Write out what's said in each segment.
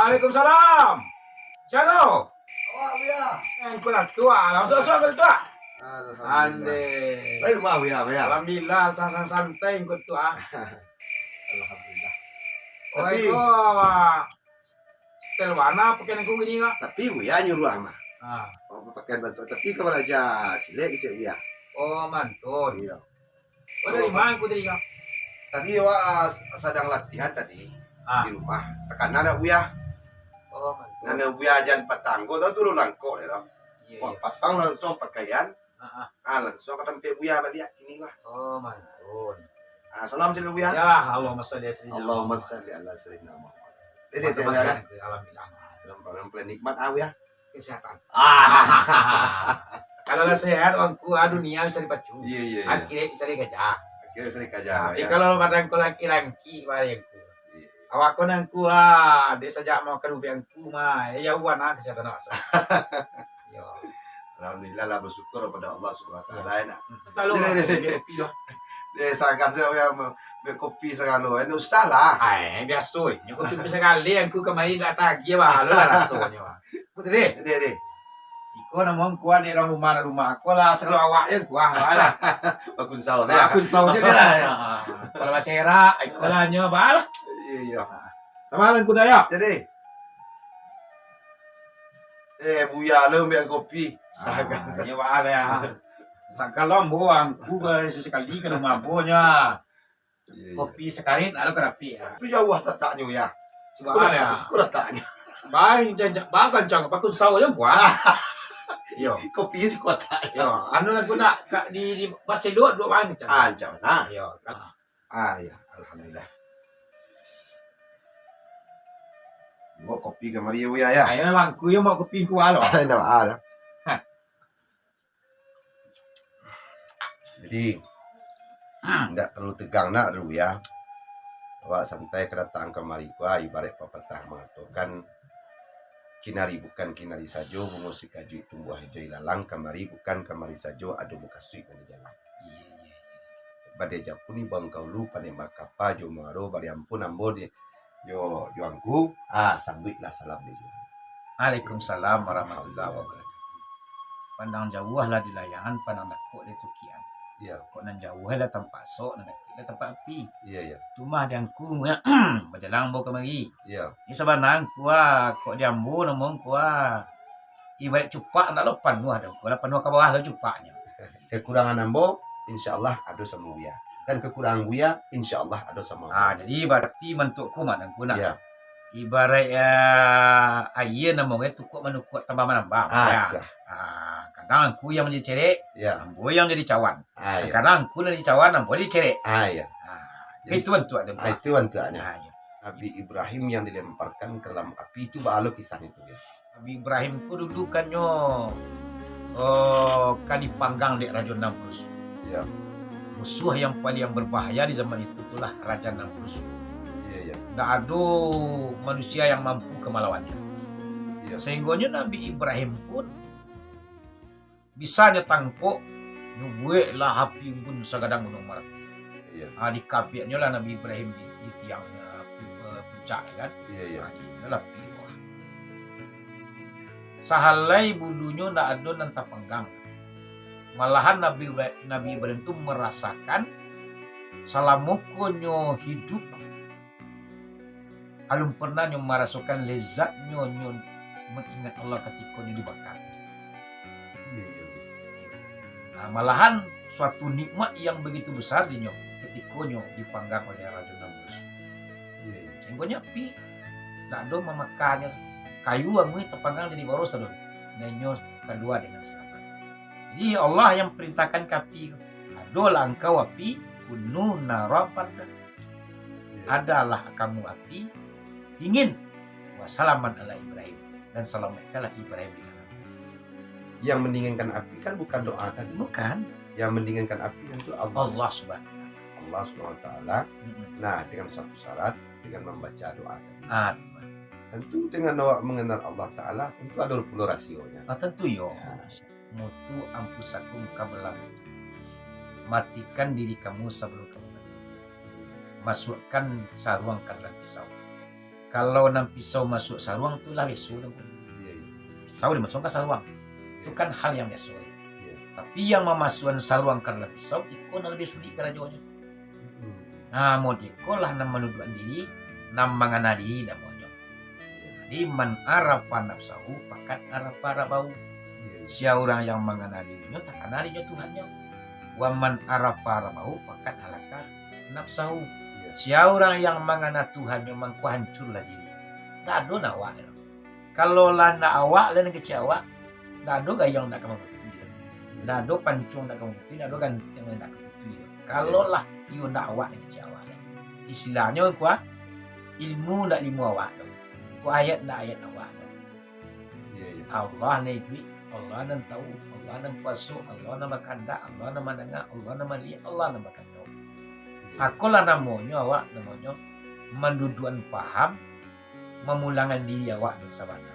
Waalaikumsalam. Jalo. Oh, Buya. Engko lah tua, langsung ko tua. Alhamdulillah. Ande. Lain rumah Buya. Alhamdulillah santai engko tua. Alhamdulillah. Oh, Tapi, itu setel warna pakai nengku gini lah. tapi Buya nyuruh mah. Ah. Oh, pakaian bantu. Tapi kalau aja silek gitu Buya. Oh, mantun. Iya. Oh, dari mana aku tadi kau? Tadi wa sedang latihan tadi Ah. di rumah. Tekan ada Buya. Oh, mantun. Nana Buya jan patanggo dah turun langko deh. Iya, Wah, iya. pasang langsung pakaian. Ah, ah. Langsung ke tempat Buya balik kini wah. Oh, mantun. Salam sila Buya. Ya, Allahumma sholli ala sayyidina Allahumma Muhammad. salli ala sayyidina Muhammad. Masa Saya bahasa ya. yang ke alhamdulillah. Dalam plan nikmat ya. Kesehatan. Ah. Kalau lah sehat, orangku dunia bisa dipacu. Iya. Akhirnya bisa digajah. Akhirnya sering kaja Tapi ya. kalau badanku laki-laki, bayangku. Iya. Awakku nangku, dia saja mau kerubianku mah. Ya, wana kesehatan masa. Yo. Alhamdulillah lah bersyukur kepada Allah Subhanahu wa taala ya. Tahu Iya, iya, iya. kopi lah. Dia sangat saya kopi segala. Ini usah lah. Ay, biasa. Yung kopi bisa kali, aku kemarin dah tagi ba, lo lah rasanya. Betul deh. Dia. Iko naman kuha ni rumah ako lah. Sa awak yan, kuha wala. Bagus sahur saya. Aku sa uja nila. Kalau masera, ay kuha nyo ba? Iya. Samalan ko tayo. Jadi Buya lo ambil kopi. Sangat. Ay, wala ya. Sa kalombo, ang kuha sekali ka lumabo niya. Kopi sekali, ano ka rapi. Itu jauh tataknya ya. Subhanallah ya. Sekolah taknya. Baik, bahkan jangan pakun sawo yung kuha. Yo. Kopi sekolah taknya. Yo, ano lang ko na di basta dua bang. Jauh nah. Yo. Ya, alhamdulillah. Bawa kopi ke Maria ya. Ayo bang, kuya mau kopi ko alo. Nah, Jadi tidak terlalu tegang nak dulu ya. Awak santai kedatang kemari gua ibarat pepatah mengatakan kinari bukan kinari sajo mengusik kaju tumbuh hijau ilalang kemari bukan kemari sajo ada muka suik di jalan. Badai japuni bang kau lu panembak kapa jo maro bari ampun ambo di yo angku sambut lah salam dia. Waalaikumsalam warahmatullahi wabarakatuh. Pandang jauh lah di layangan, pandang dakuk di tukian. Iya. Kok nan jauh lah tempat sok, nan dakik tempat api. Iya. Cuma diangku ya, berjalan bawa kemari. Iya. Ini sebenarnya kok diambu namung ibarat cupak nak lepan wah dah. Kalau penuh ke bawah lah cupaknya. Kekurangan ambo insyaallah ada sama Buya. Dan kekurangan Buya insyaallah ada sama. Jadi berarti bentukku mana guna. Iya. Ibarat air namung itu kok menukuk tambah menambah. Ya. Kadang aku yang menjadi cerek, Iya. ambo yang jadi cawan. Iya. Kadang aku jadi cawan, ambo jadi cerek. Iya. Itu bentuk ada. Itu bentuknya. Iya. Nabi Ibrahim yang dilemparkan ke dalam api itu balu kisahnya itu ya. Nabi Ibrahim ku dulu kanyo kan dipanggang di Raja Namrus. Iya. Musuh yang paling berbahaya di zaman itu itulah Raja Namrus. Iya. Nggak ada manusia yang mampu kemalawannya. Iya. Sehingga Nabi Ibrahim pun bisa nyetangkok nyubuh lah api pun sagadang gunung marat. Iya. Di kapiaknya lah Nabi Ibrahim di tiang puncak kan. Iya. Nah, lah di bawah. Sahalai bulunya ndak ada nanta panggang. Malahan Nabi Ibrahim itu merasakan salamukunyo hidup alum pernah nyo merasakan lezatnya nyo mengingat Allah ketika nyo dibakar. Nah, malahan suatu nikmat yang begitu besar di nyo ketika nyo dipanggang oleh Raja Namrus. Sehingga api ndak ada memakannya kayu yang terpanggang jadi boros dulu. Nenyo kedua dengan selamat. Jadi Allah yang perintahkan ke api. Adalah engkau api kunu narapada. Adalah kamu api dingin. Wassalaman ala Ibrahim. Dan selamatkanlah Ibrahim di dalam. Yang mendinginkan api kan bukan doa tadi. Bukan. Yang mendinginkan api itu Allah subhanahu wa ta'ala. Allah subhanahu wa ta'ala. Nah, dengan satu syarat dengan membaca doa tadi. Tentu dengan awak mengenal Allah Ta'ala tentu ada puluh rasionya. Tentu yo. Ya. Mutu ampusakum qabla mutu. Matikan diri kamu sebelum kamu mati. Masukkan sarung ke dalam pisau. Kalau nam pisau masuk saruang tu lah biasa dah. Iya. Pisau dimasukkan ke saruang. Itu kan hal yang biasa. Iya. Tapi yang memasukkan saruang karena pisau, itu lebih sulit kerajaannya. Nah, mau diko lah nam menuduhan diri, nam mangana diri namanya. Jadi man arafa nafsahu pakat arafa rabau. Sia orang yang mangana dirinya takkan dirinya Tuhannya. Wa man arafa rabau pakat halaka nafsahu. Sia orang yang mangana Tuhannya mangku hancurlah diri. Tak ada nak awak. Kalau lah nak awak lain kecewa, tak ada gayang nak kamu putih. Tak ada pancung nak kamu putih, tak ada ganteng nak kamu putih. Kalau lah you nak awak yang kecewa. Istilahnya kuah ilmu nak ilmu awak. Ku ayat nak ayat awak. Allah ni duit, Allah nan tahu, Allah nan kuasa, Allah nan makanda, Allah nan mendengar, Allah nan melihat, Allah nan makan tahu. Aku lah namanya awak namanya mendudukan paham, memulangkan diri awak dan sabana.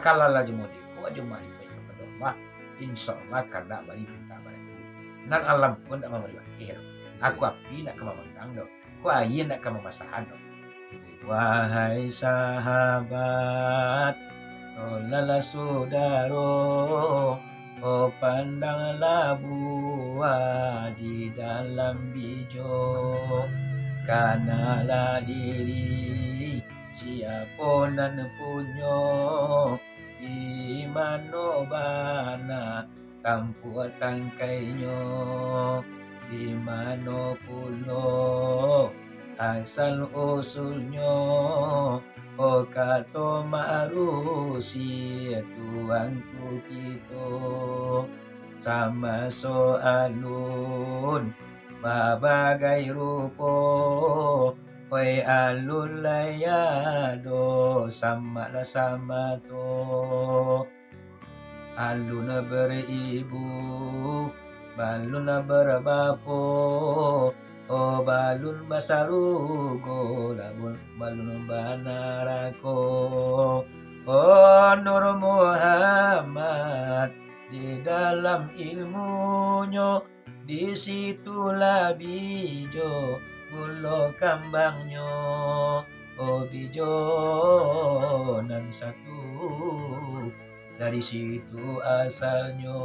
Kalau lah jemodiku, aja mari baik kepada Allah, insya Allah kada bari pinta bariku. Nan alam pun tak memberi akhir. Aku api nak kemamandang dok, ku ayin nak kemamasahan dok. Wahai sahabat, tolonglah saudaro, oh pandanglah buah di dalam bijo, kanalah diri siapa nan punyo, di mano bana tampu tangkainya, di mano pulo asal usulnya, oh kato marusi tuanku kita sama soalun babagai rupo, oi alun layado sama lah sama to, alun beribu balun berbapo, oh balun basarugo labun balun banarako, oh Nur Muhammad di dalam ilmunya, di situlah bijo bulo kambangnya, oh bijo nan satu dari situ asalnya,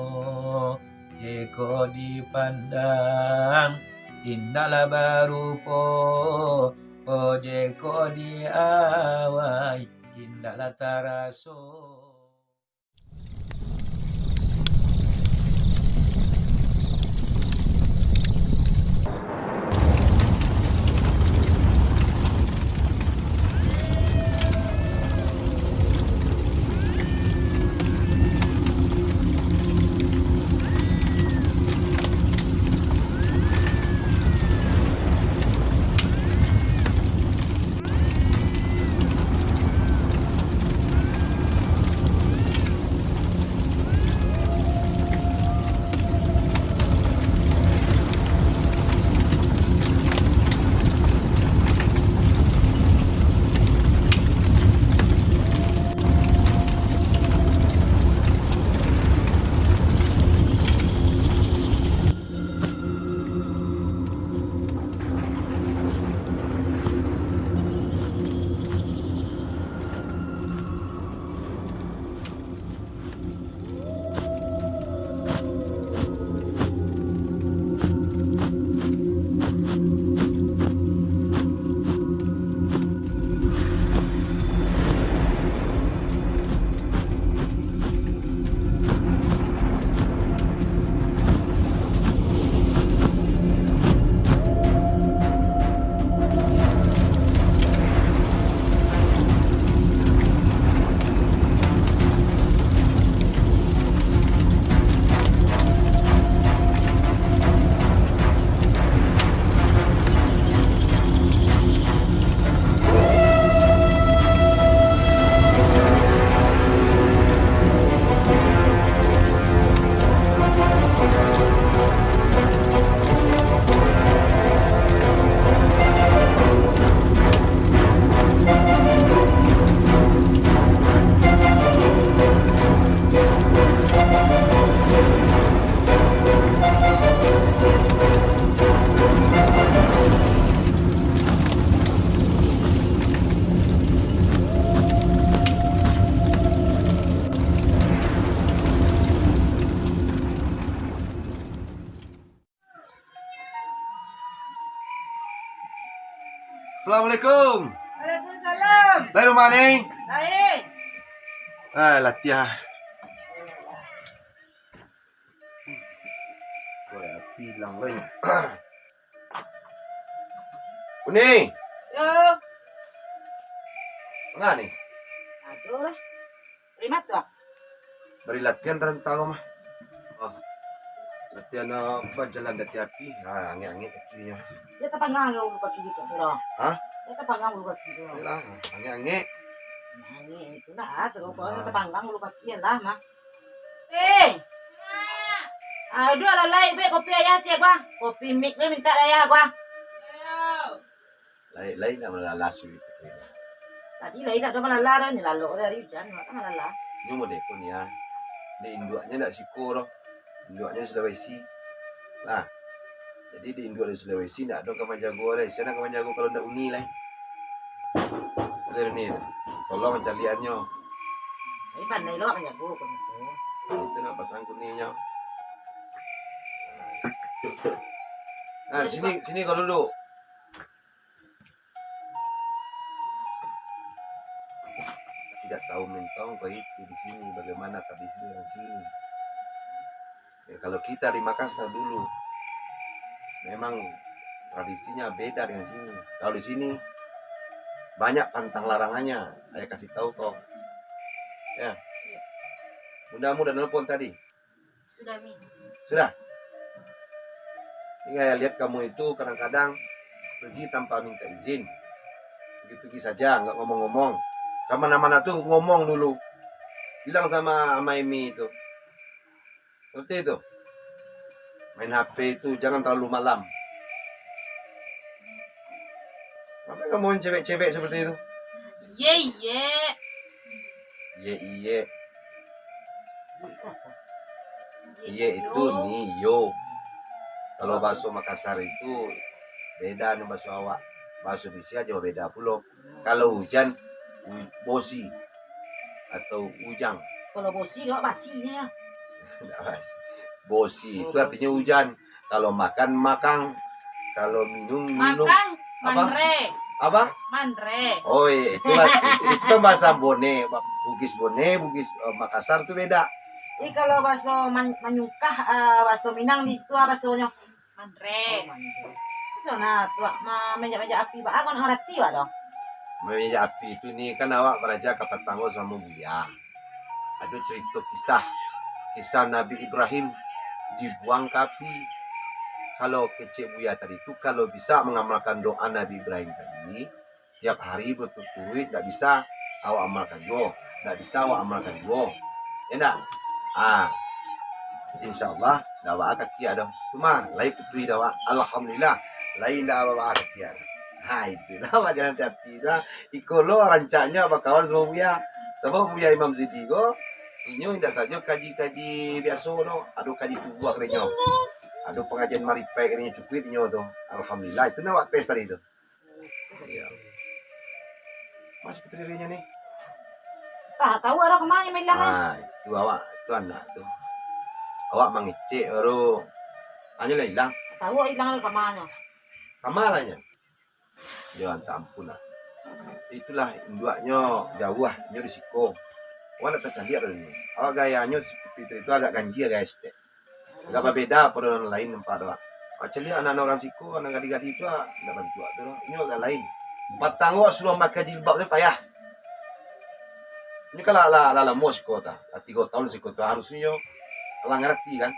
jeko dipandang indahlah barupo, ojeko diawai indahlah taraso. Assalamualaikum. Waalaikumsalam. Dari rumah nih? Baik. Latihan. Boleh api hilang lagi. Uni, Yo. enggak nih? Aduh lah. Terima tuh. Beri latihan dan tahu mah. Oh. Latihan apa jalan dati api. Angin-angin kakinya. Dia terpanggang lu kaki gitu, bro. Hah? Dia terpanggang lu kaki bro. Inilah, angin-angin. Nah, itu nah, terus kalau terpanggang lu kaki lah mah. Eh. Aduh, lalai be kopi ayah cek gua. Kopi mik lu minta ayah gua. Lain nak melalas itu. Tadi lain ada malala ni lalu dari hujan, maka malala. Ini mau dekon ya. Ini induaknya tidak siko loh. Induaknya Sulawesi. Nah, jadi di Induk di Sulawesi tidak ada kaman jago deh. Saya nak kaman jago kalau tidak uni lah. Lihat ni, tolong caliannya. Ini pandai lo banyak gua kan itu. Itu nak pasang kuningnya. Nah, sini kau duduk. Tidak tahu mentong kau itu di sini bagaimana tradisi orang sini. Ya, kalau kita di Makassar dulu memang tradisinya beda dengan sini. Kalau di sini banyak pantang larangannya. Saya kasih tahu kau. Ya. Bunda nelpon tadi. Sudah Mi. Sudah. Ini saya lihat kamu itu kadang-kadang pergi tanpa minta izin. Pergi-pergi saja, nggak ngomong-ngomong. Kemana-mana tuh ngomong dulu. Bilang sama Emi itu. Seperti itu. Main HP itu jangan terlalu malam. Apa kamu cewek-cewek seperti itu? Iya. Iya. Iya itu Nio. Kalau bakso Makassar itu beda dengan bakso awak. Bakso di sini aja beda pula. Kalau hujan bosi atau ujang. Kalau bosi gak basinya. Bosi itu artinya hujan. Kalau makan makang. Kalau minum. Makan manre. Apa? Manre. Oh iya, itu kan bahasa Bone, Bugis Bone, Bugis Makassar itu beda. Ini kalau bakso manyukah, bakso Minang di situ baksonya. Manre. So nah tuh meja api ba kan ngerti ba dong. Meja api itu nih kan awak beraja Kapatanggo sama Buya. Ada cerita kisah Nabi Ibrahim dibuang ke api. Kalau kecik Buya tadi itu kalau bisa mengamalkan doa Nabi Ibrahim tadi tiap hari bertutur-tutur tidak bisa awak amalkan yo, tidak bisa awak amalkan yo. Ya enggak? Insyaallah dawa kaki ada. Cuma lain putui dawa alhamdulillah lain dawa kaki ada. Itulah wajaran tapi dah ikolo rancaknya apa kawan sama Buya. Sebab Buya Imam Zidigo inyo tidak saja kaji-kaji biasa no, ada kaji tubuh kerja. Ada pengajian maripai kerja cukup inyo tu. Alhamdulillah itu nak tes tadi tu. Ya. Masih putri dirinya nih. Tahu orang kemana bilang. Itu awak tu anak tu. Awak mengecek baru hanya lah hilang. Tahu hilang ke mana? Kamaranya. Jangan ampun lah. Itulah induaknya jauh lah, nyo risiko. Awak nak tercari ada ni. Awak gayanya seperti itu agak ganji ya guys. Agak berbeda pada orang lain tempat awak. Awak cari anak-anak orang siko, anak gadis-gadis itu nak bantu tu. Ini agak lain. Patang awak suruh makan jilbab tu payah. Ini kalau la mau siko ta, 3 tahun siko tu harusnya kalau ngerti kan.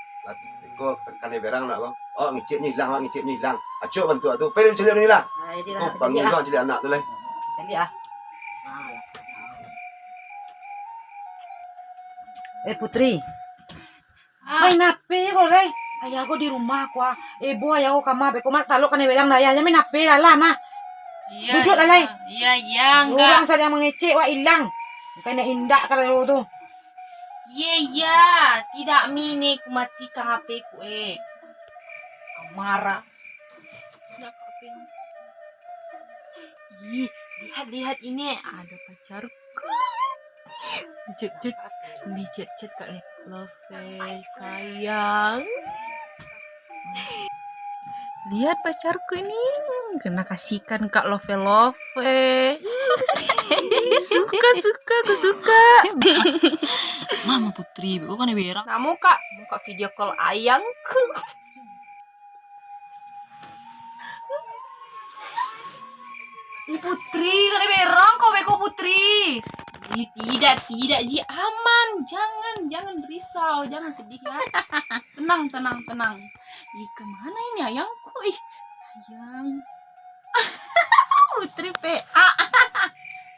Kau tekan berang nak kau. Oh ngeceknya hilang, Acok bantu tu. Pergi cari ni lah. Oh panggil kau cari anak tu lah. Cari Putri. Main nape kau leh? Ayah aku di rumah aku. Ibu ayah aku kamar. Aku mak taluk kan bilang ayah main nape lah nah. Iya. Duduk lalai. Iya enggak. Orang saya mengecek wah hilang. Kena indak kalau tu. Iya, tidak mini ku matikan HP ku marah. Tidak HP. Lihat ini ada pacarku. Dicet kak nih. Love sayang. Lihat pacarku ini. Kena kasihkan Kak Love. Suka, aku suka. Mama Putri, kok kan berang? Nah, muka video call ayangku. Putri, kan berang kau beko Putri. Tidak, Ji, aman. Jangan berisau, jangan sedih ya. Tenang. Ih, kemana ini ayangku? Ih, ayang. Putri PA.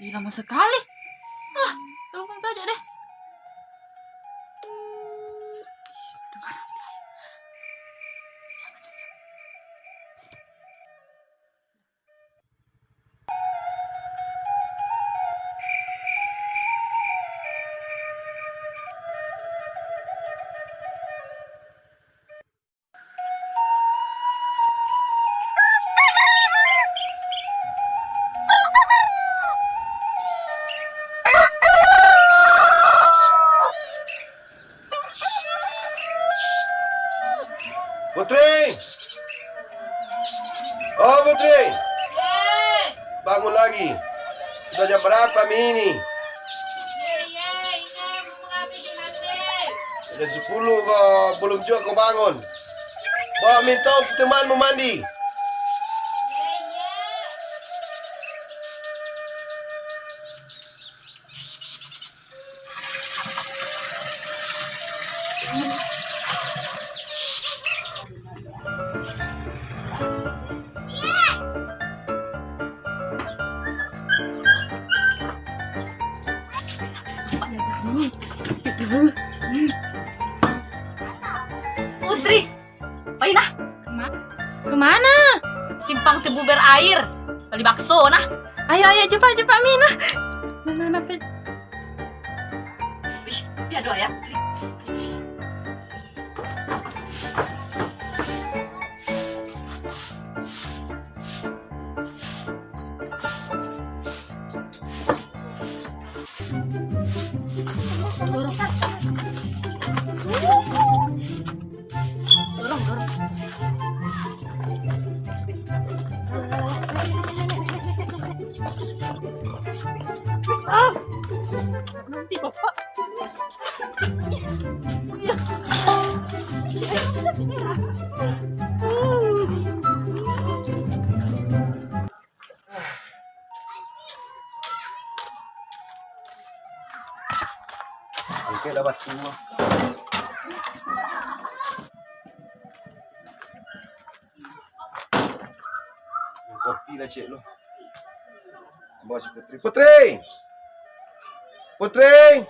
Ih, lama sekali. Telepon saja deh. Ih, dengar nanti ayang. Jangan. Putri! Oh Putri! Bangun lagi. Sudah jam berapa ini? Jam 10 kok belum juga kau bangun. Bawa minta untuk temanmu mandi. Putri, Paina, Kemana? simpang tebu berair. Beli bakso nah. Ayo, cepat Mina. Mana Wih, biar doa ya Putri. nanti Bapak. Oke, dapat semua. Kopi lah cik lu. Bawa si Putri. Putri!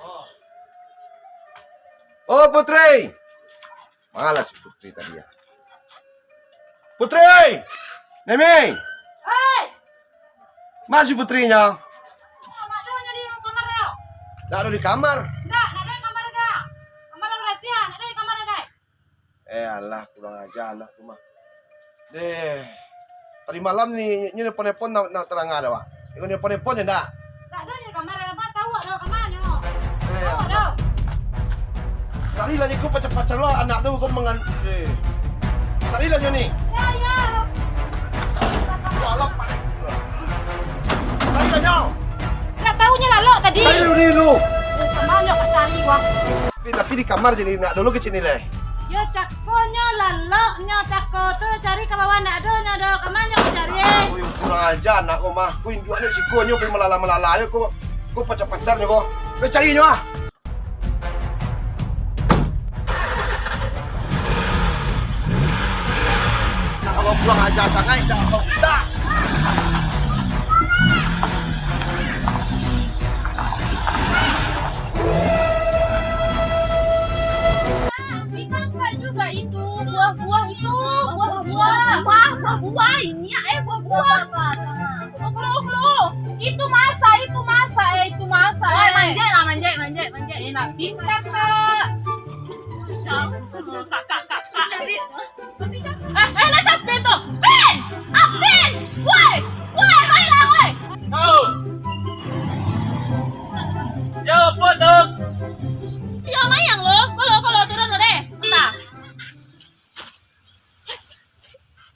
Oh Putri! Malah si Putri tadi ya. Putri! Nemi! Hei! Masih putrinya? Mak doanya di kamar dah. Nggak ada di kamar. Dah, nak ada kamar dah. Kamar rahasia, nak ada di kamar dah. Alah, kurang ajar anak tu mah. Tadi malam ni nelpon nak terang ada wak. Ikut nelpon je dah. Tak ada di kamar dah, Mak tahu ada kamarnya. Eh, Tahu dah. tadi lah ni kau pacar lo anak tu kau mengan. Tadi lah ni. Ya. Walap. Tadi lah nyau. Tak tahunya lalu tadi. Tadi lu. Kamarnya Pak cari wah. Tapi di kamar je ni nak dulu ke sini leh. Ya cakonya laloknya takut tu cari ke bawah nak ada kamarnya Pak cari. Kau yang kurang ajar anak kau mah. Kau yang jual ni si kau nyo pergi melala ya kau pacar-pacarnya kau. Kau cari nyo ah. Nak kau kurang ajar sangat dah kau dah. Dikangkat juga itu buah-buah itu, buah-buah ini buah-buah. Loh. Itu masa. Manja enak. Pintar Kak. Nak siapa tu? Ben! Ben! Woi, baiklah woi. Oh. Ya apa tu? Ya mayang lo, kalau turun lo deh. Entah.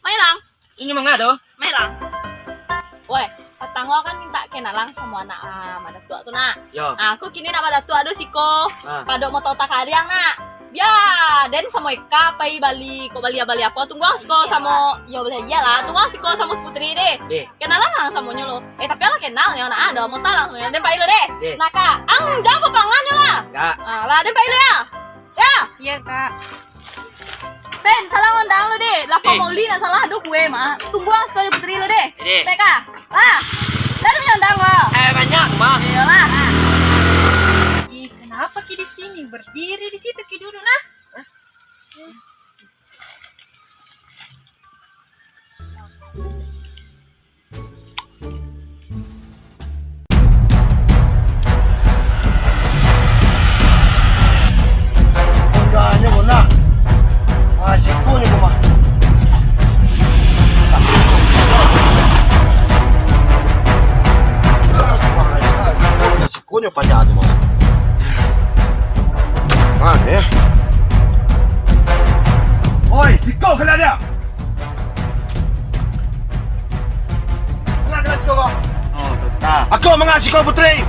Mayang, Ini mangga tu? mayang. Mo kan minta kenalan sama anak madatua tuh nak. Yo. Aku kini nak madatua aduh siko. Padok mo tota kalian nak. Ya, dan sama Eka pai Bali, kok Bali apa? Tunggu siko sama yo boleh iyalah, tunggu siko sama Putri deh. Kenalan lang sama lo. Tapi lah kenal ya nak ada mau langsung ya. Dan pai lo deh. Nah kak, jangan pepangannya lah. Enggak. Lah dan pai lo ya. Ya. Iya kak. Ben, salah undang lo deh. Lah pamoli na salah aduh gue mah. Tunggu sekali Putri lo deh. Meka. Lah. Dari undang lo. Banyak, Bang. Iyalah. Ih, kenapa Ki di sini? Berdiri di situ Ki duduk nah. Undahnya guna. Sikunya gua mah. Sikunya pajak tu mah. Mana ya? Oi, siko kena dia. Kena siko kau. Oh, betul. Aku mengasihi kau Putri.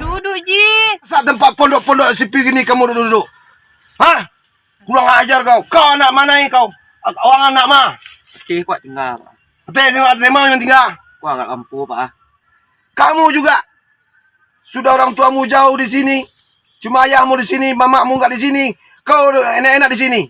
Duduk Ji. Saat tempat pondok-pondok sipi gini kamu duduk. Hah? Kurang ajar kau. Kau anak mana ini kau? Orang anak mah. Cik kuat tinggal, Pak. Betul terima yang tinggal. Kuat enggak lampu, Pak. Kamu juga. Sudah orang tuamu jauh di sini. Cuma ayahmu di sini, mamamu enggak di sini. Kau enak-enak di sini.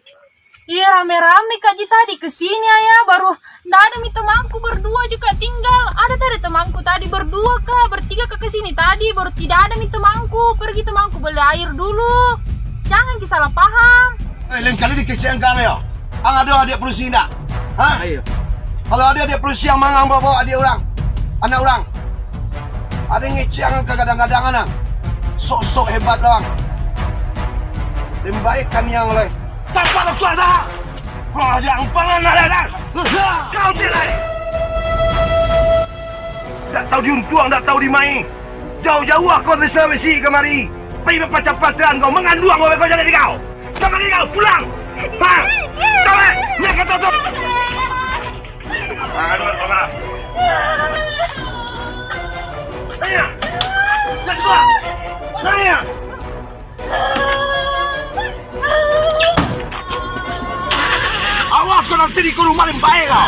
Iya rame-rame Kak Ji tadi kesini ayah baru nggak ada temanku berdua juga tinggal. Ada tadi temanku tadi berdua Kak, bertiga ke sini tadi baru tidak ada temanku. Pergi temanku beli air dulu. Jangan salah paham. Lain kali dikecewakan kau ya. Ang ada adik perusi enggak? Hah? Ayo. Kalau ada adik perusi yang mangang bawa adik orang, anak orang. Ada yang ngecewakan kadang-kadang anak. Sok-sok hebat doang. Lebih baik kan yang lain. Tanpa suara. Yang pangan ada. Kau celai. Tak tahu diuntuang, tak tahu dimain. Jauh-jauh aku dari Sulawesi kemari. Pergi berpacar-pacaran kau, menganduang kau jadi kau. Kemari kau, pulang. Ha? Coba, ni kata tu. Aduh, Allah. Ayo. Let's go. Ayo. Awas kau nanti di rumah yang baik kau.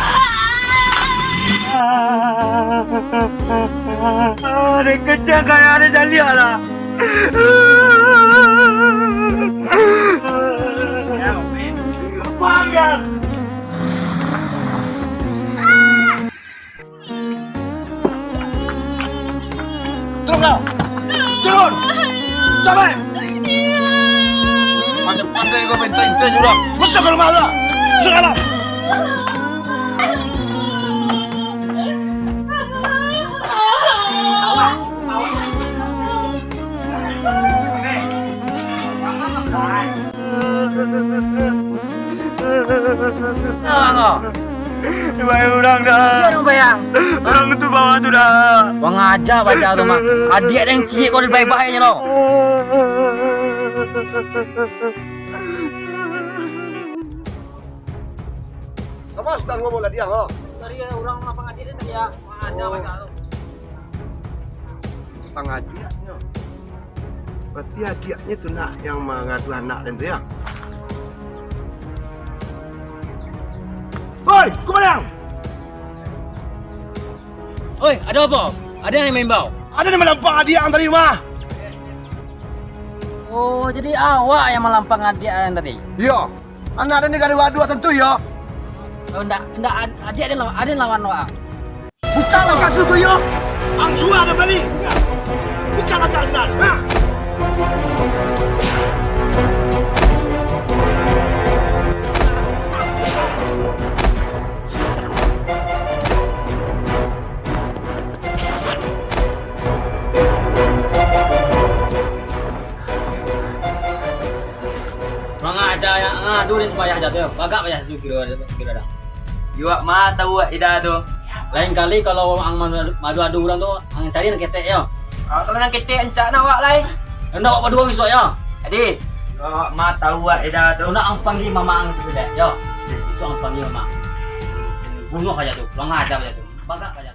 Ada kecil kayak ada Dahlia lah. Bangga. Turun kau. Turun. Coba. Pandai-pandai kau minta-minta juga. Masuk ke rumah lah. Sekarang. Bayang orang dah. Siapa bayang? Orang itu bawa tu dah. Wang aja baca tu mah. Adik ada yang cik kau baik-baiknya lo. Apa sedang ngomong lah dia kau? Dari orang lapang adik tadi ya. Ada baca tu. Pengadilannya. Berarti adiknya tu nak yang mengadu anak dan tu ya? Hoi, kau mana? Oi, ada apa? Ada yang main bau? Ada yang melampang adik yang tadi mah? Oh, jadi awak yang melampang adik yang tadi? Ya, anak ada negara dua tentu ya. Oh, enggak adik ada yang lawan awak. Bukanlah kasih tu ya. Ang jual dan beli. Bukanlah kasih. Ha? Aja yang ngadu dan supaya jatuh. Bagak payah kira dah. Yuak mah tahu ida tu. Lain kali kalau ang madu orang tu ang cari nak ketek ya. Kalau nak ketek encak nak awak lain. Hendak awak berdua besok ya. Jadi, yuak mah tahu ida tu. Nak ang panggil mama ang sudah. Ya. Besok ang panggil mama. Bunuh aja tu. Kurang ajar aja tu. Bagak aja.